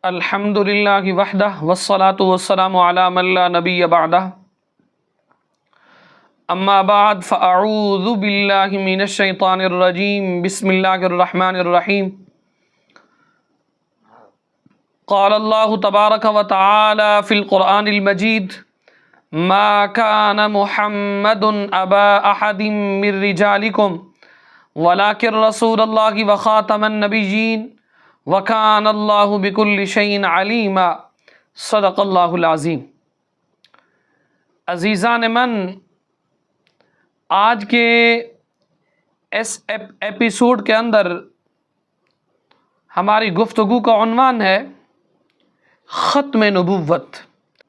الحمد للہ وحدہ والصلاة والسلام علی من لا نبی بعدہ اما بعد فاعوذ باللہ من الشیطان الرجیم بسم اللہ الرحمن الرحیم قال اللہ تبارک و تعالی فی القرآن المجید ما کان محمد ابا احد من رجالکم ولکن رسول اللہ وخاتم النبیین وَكَانَ اللَّهُ بِكُلِّ شَيْءٍ عَلِيمًا صدق اللہ العظیم۔ عزیزان من، آج کے اس ایپیسوڈ کے اندر ہماری گفتگو کا عنوان ہے ختم نبوت۔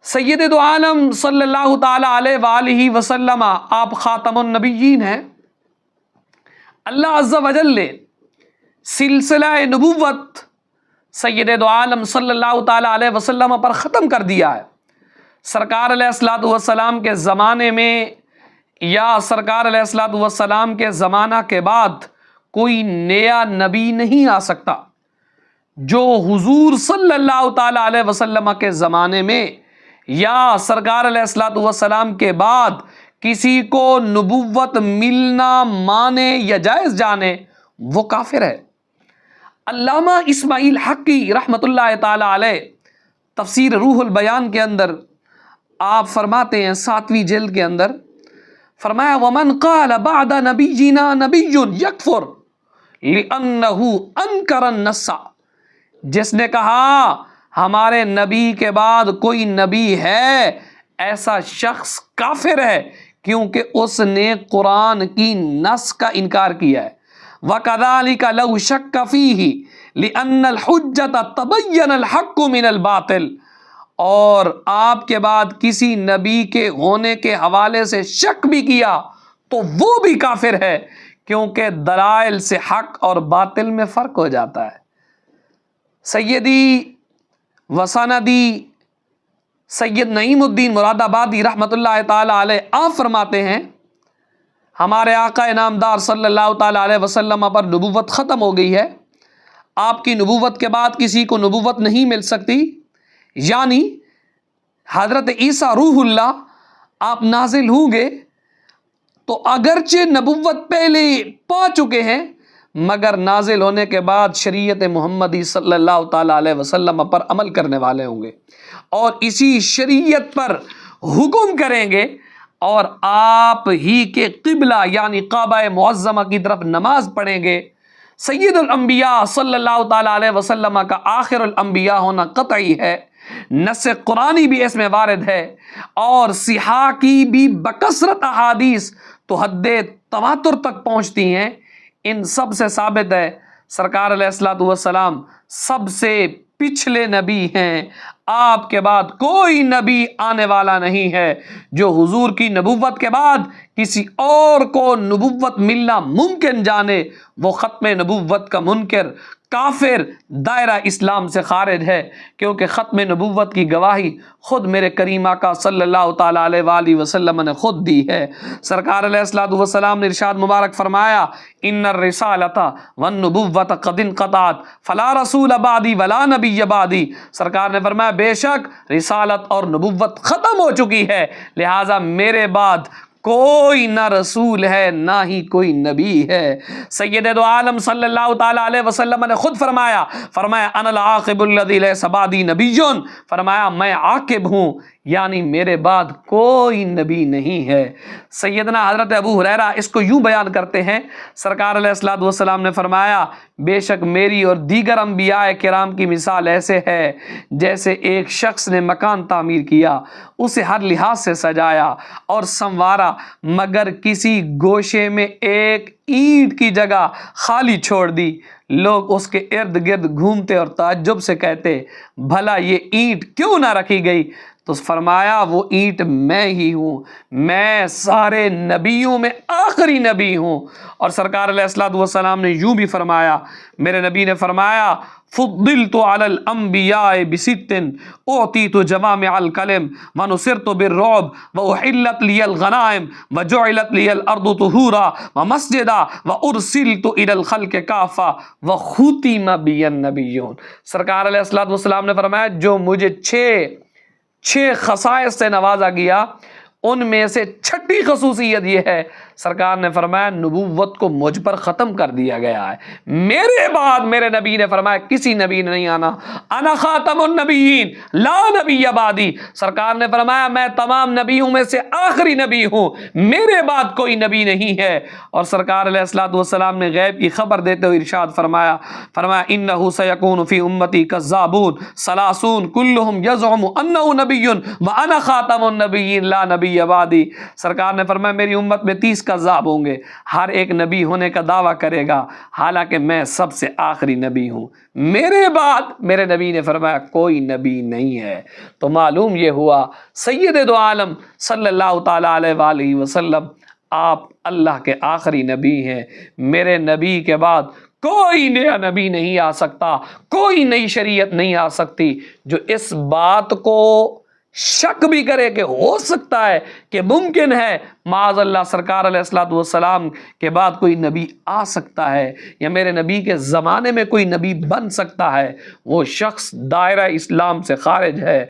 سید دو عالم صلی اللہ تعالی علیہ وآلہ وسلم آپ خاتم النبیین ہیں۔ اللہ عز و جل نے سلسلہ نبوت سید دو عالم صلی اللہ تعالی علیہ وسلم پر ختم کر دیا ہے۔ سرکار علیہ الصلوۃ والسلام کے زمانے میں یا سرکار علیہ الصلوۃ والسلام کے زمانہ کے بعد کوئی نیا نبی نہیں آ سکتا جو حضور صلی اللہ تعالی علیہ وسلم کے زمانے میں یا سرکار علیہ الصلوۃ والسلام کے بعد کسی کو نبوت ملنا مانے یا جائز جانے وہ کافر ہے۔ علامہ اسماعیل حقی رحمۃ اللہ تعالی علیہ تفسیر روح البیان کے اندر آپ فرماتے ہیں 7ویں جلد کے اندر فرمایا ومن قال بعد نبینا نبی یکفر لأنہ انکر النص، جس نے کہا ہمارے نبی کے بعد کوئی نبی ہے ایسا شخص کافر ہے کیونکہ اس نے قرآن کی نص کا انکار کیا ہے۔ وَكَذَلِكَ لَوْ شَكَّ فِيهِ لِأَنَّ الْحُجَّةَ تَبَيَّنَ الْحَقُّ مِنَ الْبَاطِلِ، اور آپ کے بعد کسی نبی کے ہونے کے حوالے سے شک بھی کیا تو وہ بھی کافر ہے کیونکہ دلائل سے حق اور باطل میں فرق ہو جاتا ہے۔ سیدی وسندی سید نعیم الدین مراد آبادی رحمۃ اللہ تعالی علیہ آپ فرماتے ہیں ہمارے آقا انعامدار صلی اللہ تعالی علیہ وسلم پر نبوت ختم ہو گئی ہے، آپ کی نبوت کے بعد کسی کو نبوت نہیں مل سکتی، یعنی حضرت عیسیٰ روح اللہ آپ نازل ہوں گے تو اگرچہ نبوت پہلے پا چکے ہیں مگر نازل ہونے کے بعد شریعت محمدی صلی اللہ تعالی علیہ وسلم پر عمل کرنے والے ہوں گے اور اسی شریعت پر حکم کریں گے اور آپ ہی کے قبلہ یعنی کعبہ معظمہ کی طرف نماز پڑھیں گے۔ سید الانبیاء صلی اللہ تعالی علیہ وسلم کا آخر الانبیاء ہونا قطعی ہے، نص قرآنی بھی اس میں وارد ہے اور صحاح کی بھی بکثرت احادیث تو حد تواتر تک پہنچتی ہیں۔ ان سب سے ثابت ہے سرکار علیہ الصلوۃ والسلام سب سے پچھلے نبی ہیں، آپ کے بعد کوئی نبی آنے والا نہیں ہے۔ جو حضور کی نبوت کے بعد کسی اور کو نبوت ملنا ممکن جانے وہ ختم نبوت کا منکر کافر دائرہ اسلام سے خارج ہے، کیونکہ ختم نبوت کی گواہی خود میرے کریم آقا صلی اللہ تعالی علیہ وآلہ وسلم نے خود دی ہے۔ سرکار علیہ الصلوۃ والسلام نے ارشاد مبارک فرمایا ان الرسالۃ والنبوۃ قد انقطعت فلا رسول بعدی ولا نبی بعدی، سرکار نے فرمایا بے شک رسالت اور نبوت ختم ہو چکی ہے، لہٰذا میرے بعد کوئی نہ رسول ہے نہ ہی کوئی نبی ہے۔ سید دو عالم صلی اللہ تعالی علیہ وسلم نے خود فرمایا انا العاقب الذی لیس بعدی نبی، فرمایا میں عاقب ہوں یعنی میرے بعد کوئی نبی نہیں ہے۔ سیدنا حضرت ابو ہریرہ اس کو یوں بیان کرتے ہیں، سرکار علیہ الصلوۃ والسلام نے فرمایا بے شک میری اور دیگر انبیاء کرام کی مثال ایسے ہے جیسے ایک شخص نے مکان تعمیر کیا، اسے ہر لحاظ سے سجایا اور سنوارا مگر کسی گوشے میں ایک اینٹ کی جگہ خالی چھوڑ دی، لوگ اس کے ارد گرد گھومتے اور تعجب سے کہتے بھلا یہ اینٹ کیوں نہ رکھی گئی؟ تو فرمایا وہ اینٹ میں ہی ہوں، میں سارے نبیوں میں آخری نبی ہوں۔ اور سرکار علیہ الصلوۃ والسلام نے یوں بھی فرمایا، میرے نبی نے فرمایا فضلت علی الانبیاء بست اعطیت جوامع الکلم ونصرت بالرعب واحلت لی الغنائم وجعلت لی الارض طہورا ومسجدا وارسلت الی الخلق کافہ وختم بی النبیون۔ سرکار علیہ الصلوۃ والسلام نے فرمایا جو مجھے چھ خصائص سے نوازا گیا، ان میں سے چھٹی خصوصیت یہ ہے، سرکار نے فرمایا نبوت کو مجھ پر ختم کر دیا گیا ہے، میرے بعد میرے نبی نے فرمایا کسی نبی نے نہیں آنا، انا خاتم النبیین لا نبی بعدی، سرکار نے فرمایا میں تمام نبیوں میں سے آخری نبی ہوں، میرے بعد کوئی نبی نہیں ہے۔ اور سرکار علیہ الصلوۃ والسلام نے غیب کی خبر دیتے ہوئے ارشاد فرمایا انہ سیکون فی امتی کذابون ثلاثون کلہم یزعم انہ نبی وانا خاتم النبیین لا نبی بعدی۔ سرکار نے فرمایا میری امت میں 30 کذاب ہوں گے، ہر ایک نبی ہونے کا دعویٰ کرے گا، حالانکہ میں سب سے آخری نبی ہوں، میرے بعد میرے نبی نے فرمایا کوئی نبی نہیں ہے۔ تو معلوم یہ ہوا سید دو عالم صلی اللہ تعالی علیہ وآلہ وسلم آپ اللہ کے آخری نبی ہیں، میرے نبی کے بعد کوئی نیا نبی نہیں آ سکتا، کوئی نئی شریعت نہیں آ سکتی۔ جو اس بات کو شک بھی کرے کہ ہو سکتا ہے کہ ممکن ہے معاذ اللہ سرکار علیہ الصلوۃ والسلام کے بعد کوئی نبی آ سکتا ہے یا میرے نبی کے زمانے میں کوئی نبی بن سکتا ہے، وہ شخص دائرہ اسلام سے خارج ہے۔